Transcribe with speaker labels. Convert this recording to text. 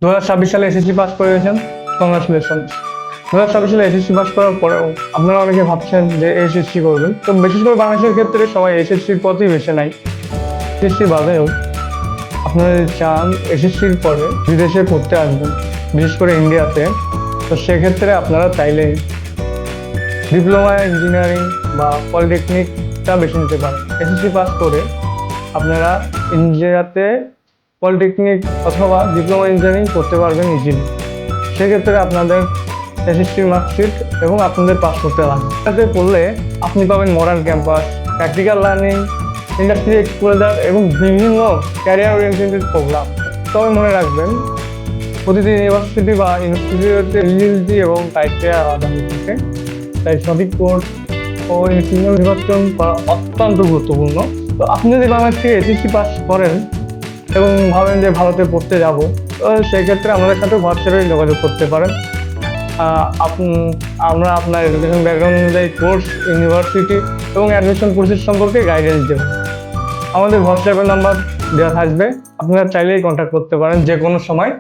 Speaker 1: 2026 সালে SSC pass করেছেন, congratulation. 2026 সালে এসএসসি পাস করার পরেও আপনারা অনেকে ভাবছেন যে এসএসসি করবেন, তো বিশেষ করে বাংলাদেশের ক্ষেত্রে সবাই এসএসসির পথই বেছে নেয়। এসএসসি বাদেও আপনারা যদি চান এসএসসির পরে বিদেশে পড়তে আসবেন, বিশেষ করে ইন্ডিয়াতে, তো সেক্ষেত্রে আপনারা চাইলে ডিপ্লোমা ইঞ্জিনিয়ারিং বা পলিটেকনিকটা বেছে নিতে পারেন। এসএসসি পাস করে আপনারা ইন্ডিয়াতে পলিটেকনিক অথবা ডিপ্লোমা ইঞ্জিনিয়ারিং করতে পারবেন ইজিলি। সেক্ষেত্রে আপনাদের এসএসসির মার্কশিট এবং আপনাদের পাস করতে লাগবে। এটাতে পড়লে আপনি পাবেন modern campus, practical learning, industry exposure এবং বিভিন্ন ক্যারিয়ার ওরিয়েন্টেড প্রোগ্রাম। তবে মনে রাখবেন, প্রতিটি ইউনিভার্সিটি বা ইনস্টিটিউটে এলিজিবিলিটি এবং ক্রাইটেরিয়া আলাদা হয়ে থাকে, তাই সঠিক কোর্স ও ইনস্টিটিউট নির্বাচন করা অত্যন্ত গুরুত্বপূর্ণ। তো আপনি যদি বাংলাদেশ থেকে এসএসসি পাস করেন এবং ভাবেন যে ভারতে পড়তে যাব, তো সেক্ষেত্রে আমাদের সাথে হোয়াটসঅ্যাপে যোগাযোগ করতে পারেন। আমরা আপনার এডুকেশন ব্যাকগ্রাউন্ড অনুযায়ী কোর্স, ইউনিভার্সিটি এবং অ্যাডমিশন প্রসেস সম্পর্কে গাইডেন্স দেবেন। আমাদের হোয়াটসঅ্যাপের নাম্বার দেওয়া থাকবে, আপনারা চাইলেই কন্ট্যাক্ট করতে পারেন যে কোনো সময়।